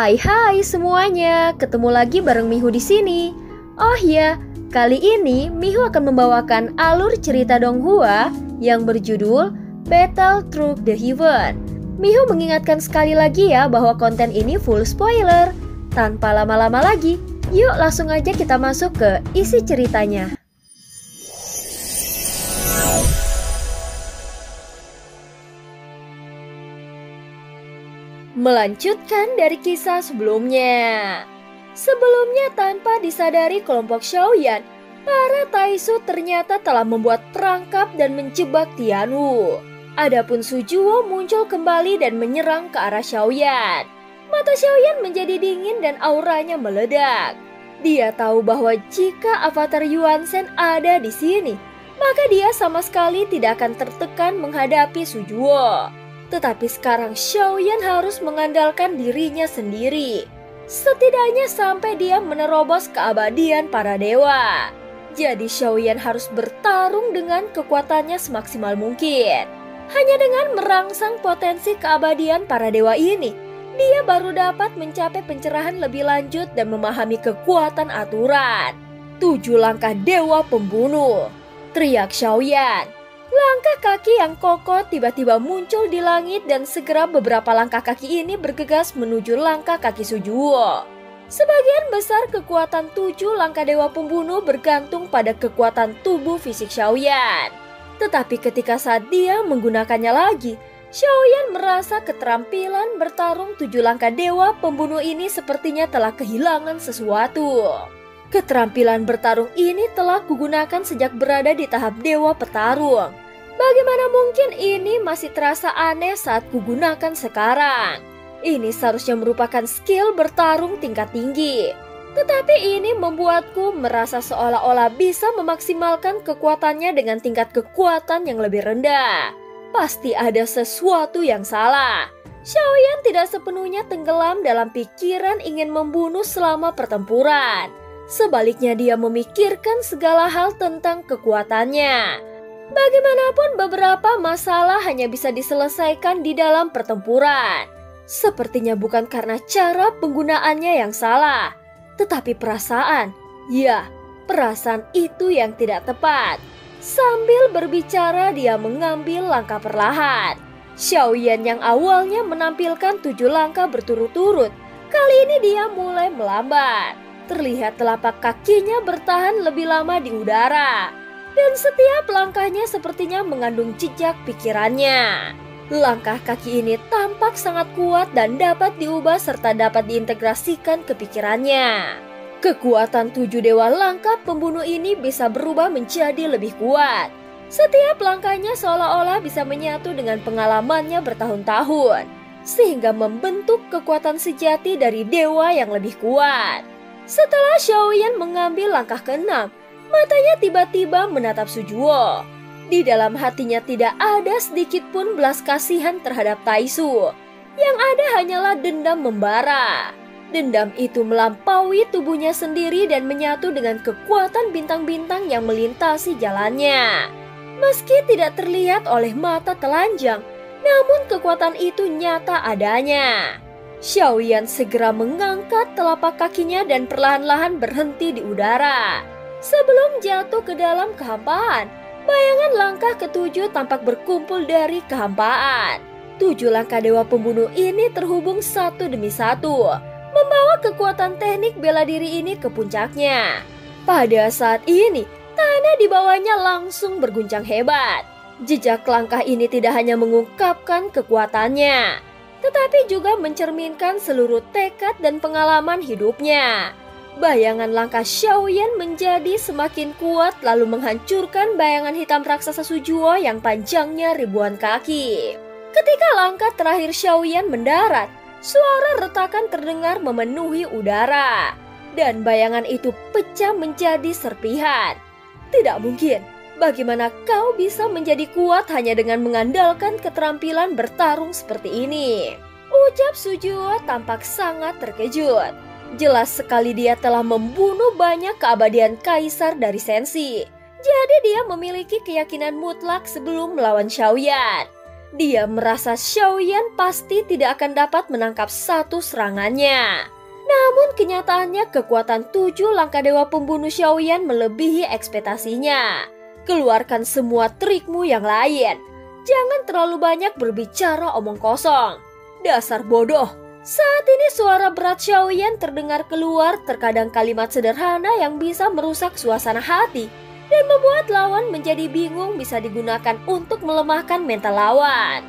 Hai semuanya, ketemu lagi bareng Mihu di sini. Oh ya, kali ini Mihu akan membawakan alur cerita Donghua yang berjudul Battle Through the Heaven. Mihu mengingatkan sekali lagi ya bahwa konten ini full spoiler. Tanpa lama-lama lagi, yuk langsung aja kita masuk ke isi ceritanya. Melanjutkan dari kisah sebelumnya. Sebelumnya tanpa disadari kelompok Xiaoyan, para Taisu ternyata telah membuat perangkap dan menjebak Tianwu. Adapun Sujuo muncul kembali dan menyerang ke arah Xiaoyan. Mata Xiaoyan menjadi dingin dan auranya meledak. Dia tahu bahwa jika avatar Yuan Shen ada di sini, maka dia sama sekali tidak akan tertekan menghadapi Sujuo. Tetapi sekarang Xiaoyan harus mengandalkan dirinya sendiri. Setidaknya sampai dia menerobos keabadian para dewa. Jadi Xiaoyan harus bertarung dengan kekuatannya semaksimal mungkin. Hanya dengan merangsang potensi keabadian para dewa ini, dia baru dapat mencapai pencerahan lebih lanjut dan memahami kekuatan aturan. 7 langkah dewa pembunuh, teriak Xiaoyan. Langkah kaki yang kokoh tiba-tiba muncul di langit dan segera beberapa langkah kaki ini bergegas menuju langkah kaki Sujuo. Sebagian besar kekuatan 7 langkah dewa pembunuh bergantung pada kekuatan tubuh fisik Xiaoyan. Tetapi ketika saat dia menggunakannya lagi, Xiaoyan merasa keterampilan bertarung 7 langkah dewa pembunuh ini sepertinya telah kehilangan sesuatu. Keterampilan bertarung ini telah kugunakan sejak berada di tahap dewa petarung. Bagaimana mungkin ini masih terasa aneh saat kugunakan sekarang? Ini seharusnya merupakan skill bertarung tingkat tinggi. Tetapi ini membuatku merasa seolah-olah bisa memaksimalkan kekuatannya dengan tingkat kekuatan yang lebih rendah. Pasti ada sesuatu yang salah. Xiaoyan tidak sepenuhnya tenggelam dalam pikiran ingin membunuh selama pertempuran. Sebaliknya dia memikirkan segala hal tentang kekuatannya. Bagaimanapun beberapa masalah hanya bisa diselesaikan di dalam pertempuran. Sepertinya bukan karena cara penggunaannya yang salah, tetapi perasaan. Ya, perasaan itu yang tidak tepat. Sambil berbicara dia mengambil langkah perlahan. Xiaoyan yang awalnya menampilkan 7 langkah berturut-turut, kali ini dia mulai melambat. Terlihat telapak kakinya bertahan lebih lama di udara. Dan setiap langkahnya sepertinya mengandung jejak pikirannya. Langkah kaki ini tampak sangat kuat dan dapat diubah serta dapat diintegrasikan ke pikirannya. Kekuatan 7 dewa langkah pembunuh ini bisa berubah menjadi lebih kuat. Setiap langkahnya seolah-olah bisa menyatu dengan pengalamannya bertahun-tahun. Sehingga membentuk kekuatan sejati dari dewa yang lebih kuat. Setelah Xiaoyan mengambil langkah ke-6, matanya tiba-tiba menatap Sujuo. Di dalam hatinya tidak ada sedikit pun belas kasihan terhadap Taisu. Yang ada hanyalah dendam membara. Dendam itu melampaui tubuhnya sendiri dan menyatu dengan kekuatan bintang-bintang yang melintasi jalannya. Meski tidak terlihat oleh mata telanjang, namun kekuatan itu nyata adanya. Xiaoyan segera mengangkat telapak kakinya dan perlahan-lahan berhenti di udara. Sebelum jatuh ke dalam kehampaan, bayangan langkah ke-7 tampak berkumpul dari kehampaan. 7 langkah dewa pembunuh ini terhubung satu demi satu, membawa kekuatan teknik bela diri ini ke puncaknya. Pada saat ini, tanah di bawahnya langsung berguncang hebat. Jejak langkah ini tidak hanya mengungkapkan kekuatannya, tetapi juga mencerminkan seluruh tekad dan pengalaman hidupnya. Bayangan langkah Xiaoyan menjadi semakin kuat lalu menghancurkan bayangan hitam raksasa Sujuo yang panjangnya ribuan kaki. Ketika langkah terakhir Xiaoyan mendarat, suara retakan terdengar memenuhi udara. Dan bayangan itu pecah menjadi serpihan. Tidak mungkin. Bagaimana kau bisa menjadi kuat hanya dengan mengandalkan keterampilan bertarung seperti ini? Ucap Sujuo tampak sangat terkejut. Jelas sekali dia telah membunuh banyak keabadian kaisar dari Sensi. Jadi dia memiliki keyakinan mutlak sebelum melawan Xiaoyan. Dia merasa Xiaoyan pasti tidak akan dapat menangkap satu serangannya. Namun kenyataannya kekuatan 7 langkah dewa pembunuh Xiaoyan melebihi ekspektasinya. Keluarkan semua trikmu yang lain. Jangan terlalu banyak berbicara omong kosong. Dasar bodoh. Saat ini suara berat Xiaoyan terdengar keluar, terkadang kalimat sederhana yang bisa merusak suasana hati dan membuat lawan menjadi bingung bisa digunakan untuk melemahkan mental lawan.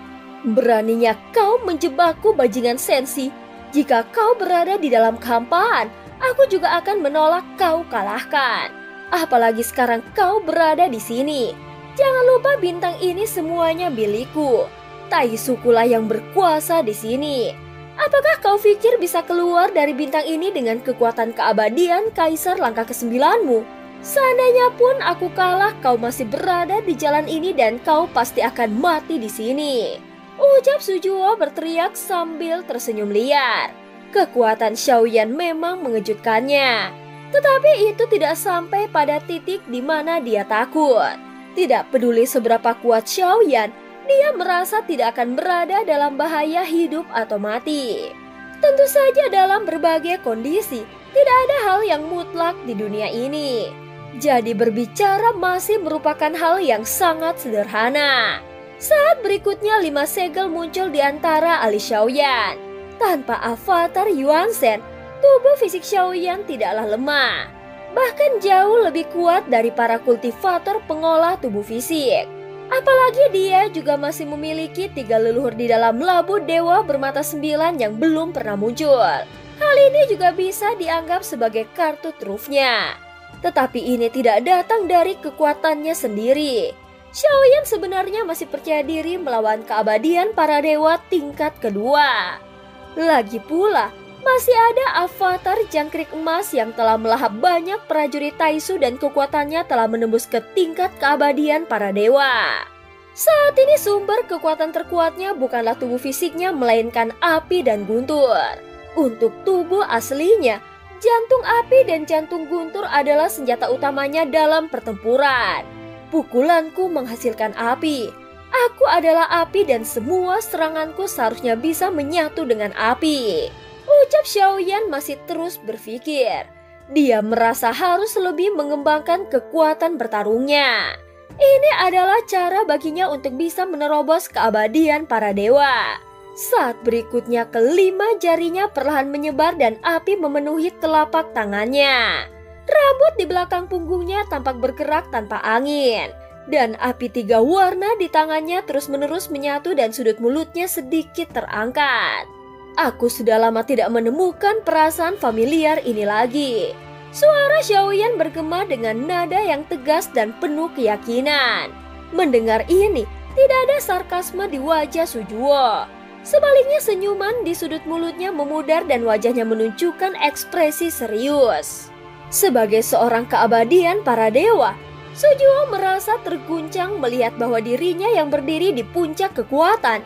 Beraninya kau menjebakku bajingan sensi. Jika kau berada di dalam kehampaan, aku juga akan menolak kau kalahkan. Apalagi sekarang kau berada di sini. Jangan lupa bintang ini semuanya milikku. Taisukulah yang berkuasa di sini. Apakah kau pikir bisa keluar dari bintang ini dengan kekuatan keabadian Kaisar langkah ke-9-mu? Seandainya pun aku kalah, kau masih berada di jalan ini dan kau pasti akan mati di sini. Ucap Sujuo berteriak sambil tersenyum liar. Kekuatan Xiaoyan memang mengejutkannya. Tetapi itu tidak sampai pada titik di mana dia takut. Tidak peduli seberapa kuat Xiaoyan, dia merasa tidak akan berada dalam bahaya hidup atau mati. Tentu saja dalam berbagai kondisi, tidak ada hal yang mutlak di dunia ini. Jadi berbicara masih merupakan hal yang sangat sederhana. Saat berikutnya 5 segel muncul di antara alis Xiaoyan. Tanpa avatar Yuan Shen, tubuh fisik Xiaoyan tidaklah lemah. Bahkan jauh lebih kuat dari para kultivator pengolah tubuh fisik. Apalagi dia juga masih memiliki 3 leluhur di dalam labu dewa bermata 9 yang belum pernah muncul. Hal ini juga bisa dianggap sebagai kartu trufnya. Tetapi ini tidak datang dari kekuatannya sendiri. Xiaoyan sebenarnya masih percaya diri melawan keabadian para dewa tingkat kedua. Lagi pula, masih ada avatar jangkrik emas yang telah melahap banyak prajurit Taisu dan kekuatannya telah menembus ke tingkat keabadian para dewa. Saat ini sumber kekuatan terkuatnya bukanlah tubuh fisiknya melainkan api dan guntur. Untuk tubuh aslinya, jantung api dan jantung guntur adalah senjata utamanya dalam pertempuran. Pukulanku menghasilkan api. Aku adalah api dan semua seranganku seharusnya bisa menyatu dengan api. Ucap Xiaoyan masih terus berpikir. Dia merasa harus lebih mengembangkan kekuatan bertarungnya. Ini adalah cara baginya untuk bisa menerobos keabadian para dewa. Saat berikutnya kelima jarinya perlahan menyebar dan api memenuhi telapak tangannya. Rambut di belakang punggungnya tampak bergerak tanpa angin. Dan api 3 warna di tangannya terus-menerus menyatu dan sudut mulutnya sedikit terangkat. Aku sudah lama tidak menemukan perasaan familiar ini lagi. Suara Xiaoyan bergema dengan nada yang tegas dan penuh keyakinan. Mendengar ini, tidak ada sarkasme di wajah Sujuo. Sebaliknya senyuman di sudut mulutnya memudar dan wajahnya menunjukkan ekspresi serius. Sebagai seorang keabadian para dewa, Sujuo merasa terguncang melihat bahwa dirinya yang berdiri di puncak kekuatan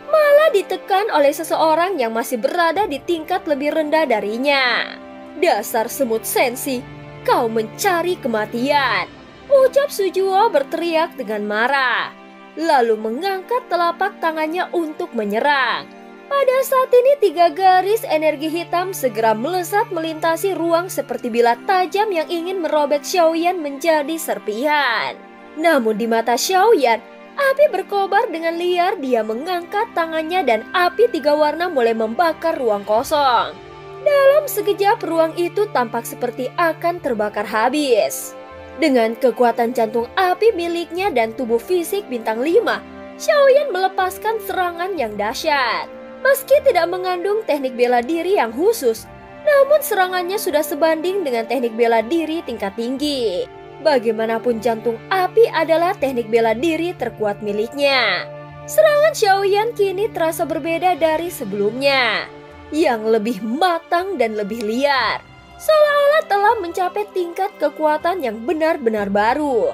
malah ditekan oleh seseorang yang masih berada di tingkat lebih rendah darinya. Dasar semut sensi, kau mencari kematian. Ucap Sujuo berteriak dengan marah. Lalu mengangkat telapak tangannya untuk menyerang. Pada saat ini 3 garis energi hitam segera melesat melintasi ruang seperti bilah tajam yang ingin merobek Xiaoyan menjadi serpihan. Namun di mata Xiaoyan, api berkobar dengan liar. Dia mengangkat tangannya dan api 3 warna mulai membakar ruang kosong. Dalam sekejap ruang itu tampak seperti akan terbakar habis. Dengan kekuatan jantung api miliknya dan tubuh fisik bintang 5, Xiaoyan melepaskan serangan yang dahsyat. Meski tidak mengandung teknik bela diri yang khusus, namun serangannya sudah sebanding dengan teknik bela diri tingkat tinggi. Bagaimanapun jantung api adalah teknik bela diri terkuat miliknya. Serangan Xiaoyan kini terasa berbeda dari sebelumnya, yang lebih matang dan lebih liar. Seolah-olah telah mencapai tingkat kekuatan yang benar-benar baru.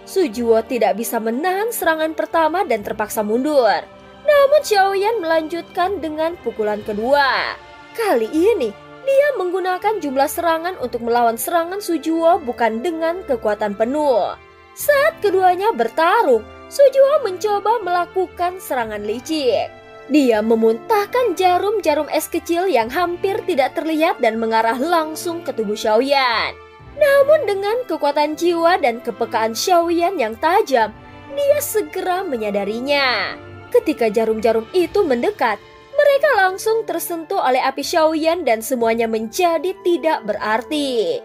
Sujuo tidak bisa menahan serangan pertama dan terpaksa mundur. Namun Xiaoyan melanjutkan dengan pukulan kedua. Kali ini dia menggunakan jumlah serangan untuk melawan serangan Sujuo bukan dengan kekuatan penuh. Saat keduanya bertarung, Sujuo mencoba melakukan serangan licik. Dia memuntahkan jarum-jarum es kecil yang hampir tidak terlihat dan mengarah langsung ke tubuh Xiaoyan. Namun dengan kekuatan jiwa dan kepekaan Xiaoyan yang tajam, dia segera menyadarinya. Ketika jarum-jarum itu mendekat, mereka langsung tersentuh oleh api Xiaoyan dan semuanya menjadi tidak berarti.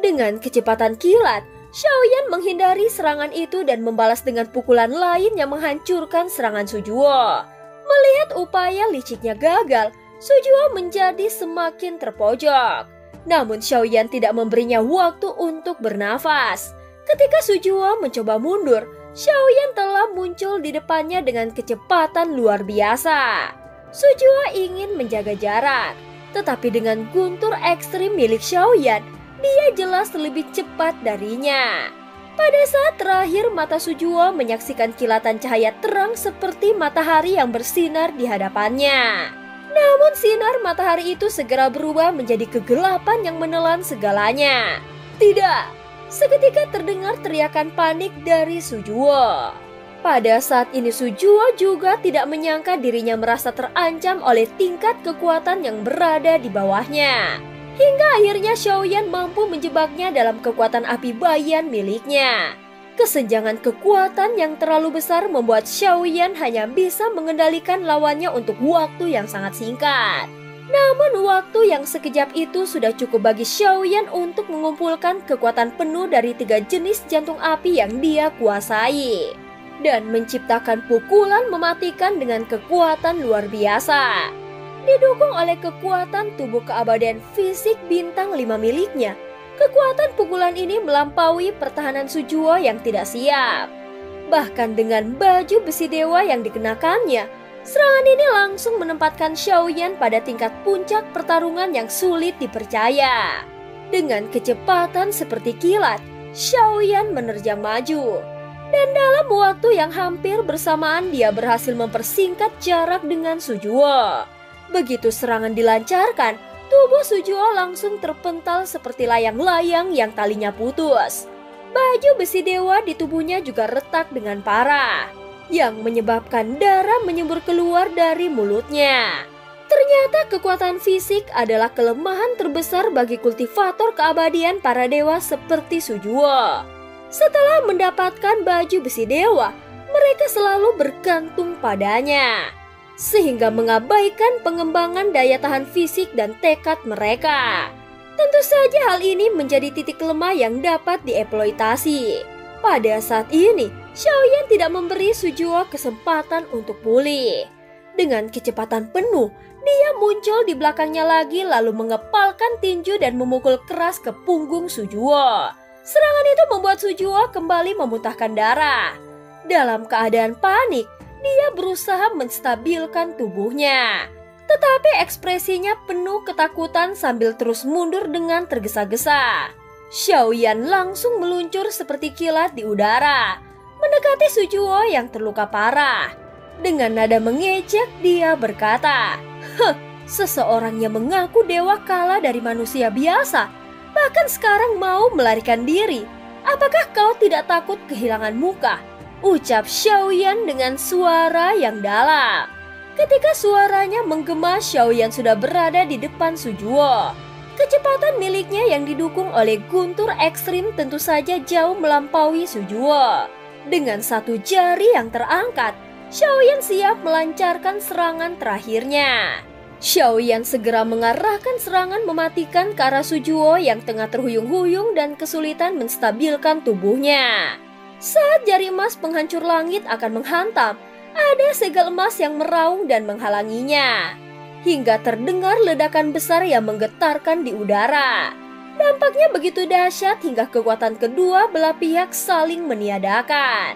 Dengan kecepatan kilat, Xiaoyan menghindari serangan itu dan membalas dengan pukulan lain yang menghancurkan serangan Sujuo. Melihat upaya liciknya gagal, Sujuo menjadi semakin terpojok. Namun Xiaoyan tidak memberinya waktu untuk bernafas. Ketika Sujuo mencoba mundur, Xiaoyan telah muncul di depannya dengan kecepatan luar biasa. Sujuo ingin menjaga jarak, tetapi dengan guntur ekstrim milik Xiaoyan, dia jelas lebih cepat darinya. Pada saat terakhir mata Sujuo menyaksikan kilatan cahaya terang seperti matahari yang bersinar di hadapannya. Namun sinar matahari itu segera berubah menjadi kegelapan yang menelan segalanya. Tidak, seketika terdengar teriakan panik dari Sujuo. Pada saat ini Sujuo juga tidak menyangka dirinya merasa terancam oleh tingkat kekuatan yang berada di bawahnya. Hingga akhirnya Xiaoyan mampu menjebaknya dalam kekuatan api bayan miliknya. Kesenjangan kekuatan yang terlalu besar membuat Xiaoyan hanya bisa mengendalikan lawannya untuk waktu yang sangat singkat. Namun waktu yang sekejap itu sudah cukup bagi Xiaoyan untuk mengumpulkan kekuatan penuh dari 3 jenis jantung api yang dia kuasai. Dan menciptakan pukulan mematikan dengan kekuatan luar biasa. Didukung oleh kekuatan tubuh keabadian fisik bintang 5 miliknya, kekuatan pukulan ini melampaui pertahanan Sujuo yang tidak siap. Bahkan dengan baju besi dewa yang dikenakannya, serangan ini langsung menempatkan Xiaoyan pada tingkat puncak pertarungan yang sulit dipercaya. Dengan kecepatan seperti kilat, Xiaoyan menerjang maju. Dan dalam waktu yang hampir bersamaan dia berhasil mempersingkat jarak dengan Sujuo. Begitu serangan dilancarkan, tubuh Sujuo langsung terpental seperti layang-layang yang talinya putus. Baju besi dewa di tubuhnya juga retak dengan parah, yang menyebabkan darah menyembur keluar dari mulutnya. Ternyata kekuatan fisik adalah kelemahan terbesar bagi kultivator keabadian para dewa seperti Sujuo. Setelah mendapatkan baju besi dewa, mereka selalu bergantung padanya, sehingga mengabaikan pengembangan daya tahan fisik dan tekad mereka. Tentu saja hal ini menjadi titik lemah yang dapat dieksploitasi. Pada saat ini, Xiaoyan tidak memberi Sujuo kesempatan untuk pulih. Dengan kecepatan penuh, dia muncul di belakangnya lagi lalu mengepalkan tinju dan memukul keras ke punggung Sujuo. Serangan itu membuat Sujuo kembali memuntahkan darah. Dalam keadaan panik, dia berusaha menstabilkan tubuhnya. Tetapi ekspresinya penuh ketakutan sambil terus mundur dengan tergesa-gesa. Xiaoyan langsung meluncur seperti kilat di udara, mendekati Sujuo yang terluka parah. Dengan nada mengejek, dia berkata, seseorang yang mengaku dewa kalah dari manusia biasa, bahkan sekarang mau melarikan diri. Apakah kau tidak takut kehilangan muka? Ucap Xiaoyan dengan suara yang dalam. Ketika suaranya menggema, Xiaoyan sudah berada di depan Sujuo. Kecepatan miliknya yang didukung oleh guntur ekstrim tentu saja jauh melampaui Sujuo. Dengan satu jari yang terangkat, Xiaoyan siap melancarkan serangan terakhirnya. Xiaoyan segera mengarahkan serangan mematikan ke arah Sujuo yang tengah terhuyung-huyung dan kesulitan menstabilkan tubuhnya. Saat jari emas penghancur langit akan menghantam, ada segel emas yang meraung dan menghalanginya. Hingga terdengar ledakan besar yang menggetarkan di udara. Dampaknya begitu dahsyat hingga kekuatan kedua belah pihak saling meniadakan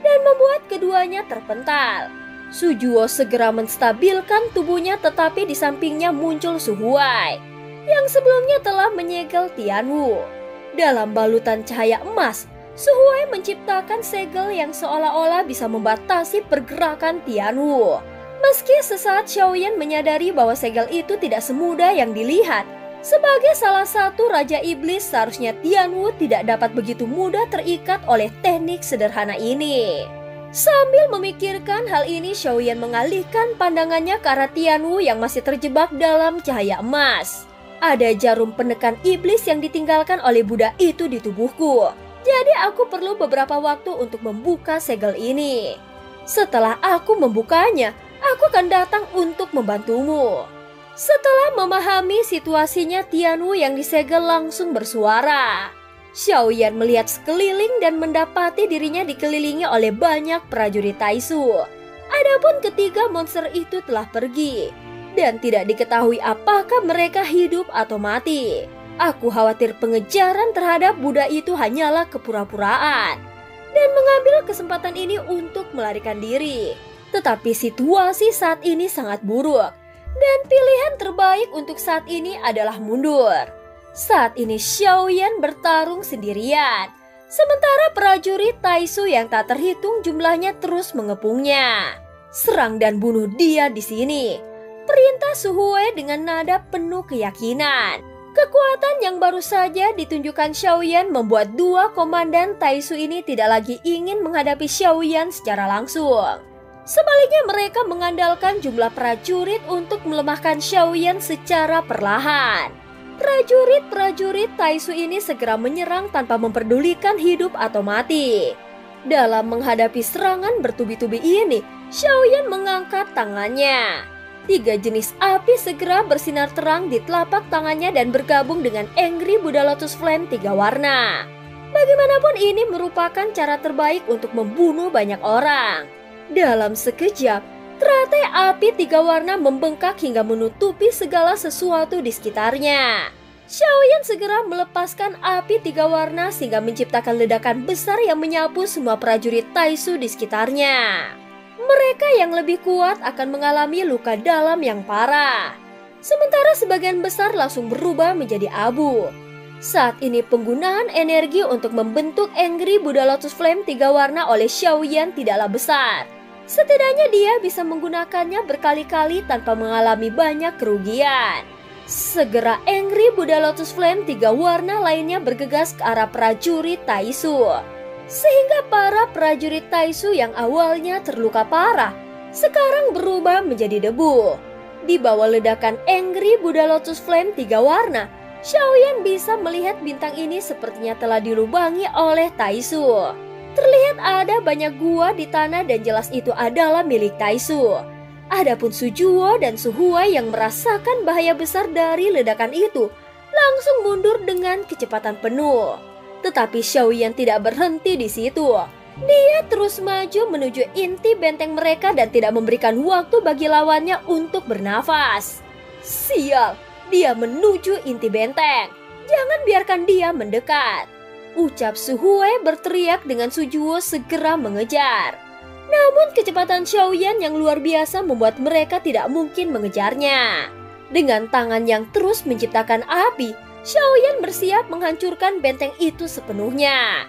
dan membuat keduanya terpental. Sujuo segera menstabilkan tubuhnya, tetapi di sampingnya muncul Su Huai yang sebelumnya telah menyegel Tianwu. Dalam balutan cahaya emas, Su Huai menciptakan segel yang seolah-olah bisa membatasi pergerakan Tianwu. Meski sesaat Xiaoyan menyadari bahwa segel itu tidak semudah yang dilihat, sebagai salah satu Raja Iblis seharusnya Tianwu tidak dapat begitu mudah terikat oleh teknik sederhana ini. Sambil memikirkan hal ini, Xiaoyan mengalihkan pandangannya ke arah Tianwu yang masih terjebak dalam cahaya emas. Ada jarum penekan iblis yang ditinggalkan oleh Buddha itu di tubuhku. Jadi aku perlu beberapa waktu untuk membuka segel ini. Setelah aku membukanya, aku akan datang untuk membantumu. Setelah memahami situasinya, Tianwu yang disegel langsung bersuara. Xiaoyan melihat sekeliling dan mendapati dirinya dikelilingi oleh banyak prajurit Taisu. Adapun ketiga monster itu telah pergi dan tidak diketahui apakah mereka hidup atau mati. Aku khawatir pengejaran terhadap Buddha itu hanyalah kepura-puraan dan mengambil kesempatan ini untuk melarikan diri. Tetapi situasi saat ini sangat buruk dan pilihan terbaik untuk saat ini adalah mundur. Saat ini Xiaoyan bertarung sendirian, sementara prajurit Taisu yang tak terhitung jumlahnya terus mengepungnya. Serang dan bunuh dia di sini, perintah Su Hui dengan nada penuh keyakinan. Kekuatan yang baru saja ditunjukkan Xiaoyan membuat dua komandan Taisu ini tidak lagi ingin menghadapi Xiaoyan secara langsung. Sebaliknya mereka mengandalkan jumlah prajurit untuk melemahkan Xiaoyan secara perlahan. Prajurit-prajurit Taisu ini segera menyerang tanpa memperdulikan hidup atau mati. Dalam menghadapi serangan bertubi-tubi ini, Xiaoyan mengangkat tangannya. 3 jenis api segera bersinar terang di telapak tangannya dan bergabung dengan Angry Buddha Lotus Flame 3 warna. Bagaimanapun ini merupakan cara terbaik untuk membunuh banyak orang. Dalam sekejap, teratai api 3 warna membengkak hingga menutupi segala sesuatu di sekitarnya. Xiaoyan segera melepaskan api 3 warna sehingga menciptakan ledakan besar yang menyapu semua prajurit Taisu di sekitarnya. Mereka yang lebih kuat akan mengalami luka dalam yang parah. Sementara sebagian besar langsung berubah menjadi abu. Saat ini penggunaan energi untuk membentuk Angry Buddha Lotus Flame 3 warna oleh Xiaoyan tidaklah besar. Setidaknya dia bisa menggunakannya berkali-kali tanpa mengalami banyak kerugian. Segera Angry Buddha Lotus Flame 3 warna lainnya bergegas ke arah prajurit Taisu. Sehingga para prajurit Taisu yang awalnya terluka parah, sekarang berubah menjadi debu. Di bawah ledakan Angry Buddha Lotus Flame 3 warna, Xiaoyan bisa melihat bintang ini sepertinya telah dilubangi oleh Taisu. Terlihat ada banyak gua di tanah dan jelas itu adalah milik Taisu. Adapun Su Juo dan Su Hui yang merasakan bahaya besar dari ledakan itu langsung mundur dengan kecepatan penuh. Tetapi Xiaoyan tidak berhenti di situ. Dia terus maju menuju inti benteng mereka dan tidak memberikan waktu bagi lawannya untuk bernafas. Sial, dia menuju inti benteng. Jangan biarkan dia mendekat, ucap Su Hui berteriak dengan Su Juo segera mengejar. Namun kecepatan Xiaoyan yang luar biasa membuat mereka tidak mungkin mengejarnya. Dengan tangan yang terus menciptakan api, Xiaoyan bersiap menghancurkan benteng itu sepenuhnya.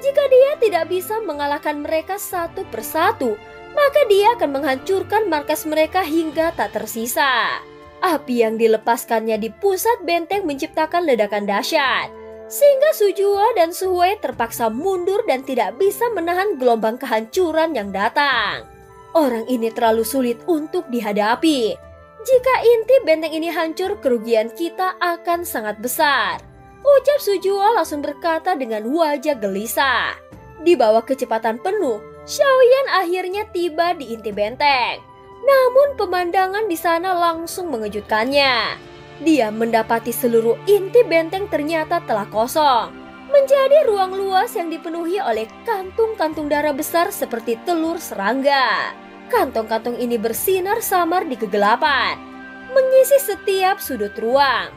Jika dia tidak bisa mengalahkan mereka satu persatu, maka dia akan menghancurkan markas mereka hingga tak tersisa. Api yang dilepaskannya di pusat benteng menciptakan ledakan dahsyat, sehingga Su Juo dan Su Hui terpaksa mundur dan tidak bisa menahan gelombang kehancuran yang datang. Orang ini terlalu sulit untuk dihadapi. Jika inti benteng ini hancur, kerugian kita akan sangat besar, ucap Su Juo langsung berkata dengan wajah gelisah. Di bawah kecepatan penuh, Xiaoyan akhirnya tiba di inti benteng. Namun pemandangan di sana langsung mengejutkannya. Dia mendapati seluruh inti benteng ternyata telah kosong, menjadi ruang luas yang dipenuhi oleh kantung-kantung darah besar seperti telur serangga. Kantong-kantong ini bersinar samar di kegelapan, mengisi setiap sudut ruang.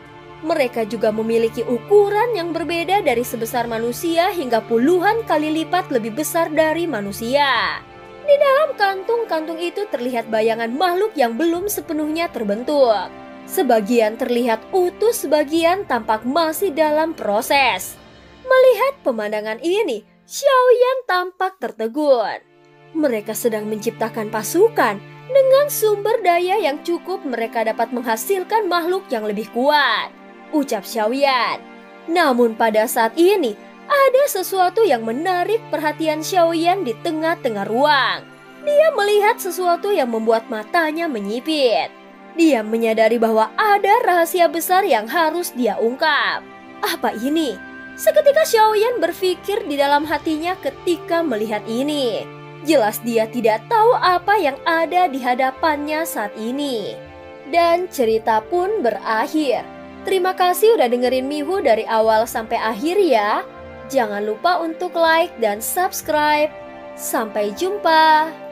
Mereka juga memiliki ukuran yang berbeda dari sebesar manusia hingga puluhan kali lipat lebih besar dari manusia. Di dalam kantung-kantung itu terlihat bayangan makhluk yang belum sepenuhnya terbentuk. Sebagian terlihat utuh, sebagian tampak masih dalam proses. Melihat pemandangan ini, Xiaoyan tampak tertegun. Mereka sedang menciptakan pasukan dengan sumber daya yang cukup, mereka dapat menghasilkan makhluk yang lebih kuat, ucap Xiaoyan. Namun pada saat ini, Ada sesuatu yang menarik perhatian Xiaoyan di tengah-tengah ruang. Dia melihat sesuatu yang membuat matanya menyipit. Dia menyadari bahwa ada rahasia besar yang harus dia ungkap. Apa ini? Seketika Xiaoyan berpikir di dalam hatinya ketika melihat ini. Jelas dia tidak tahu apa yang ada di hadapannya saat ini. Dan cerita pun berakhir. Terima kasih udah dengerin Mihu dari awal sampai akhir ya. Jangan lupa untuk like dan subscribe. Sampai jumpa.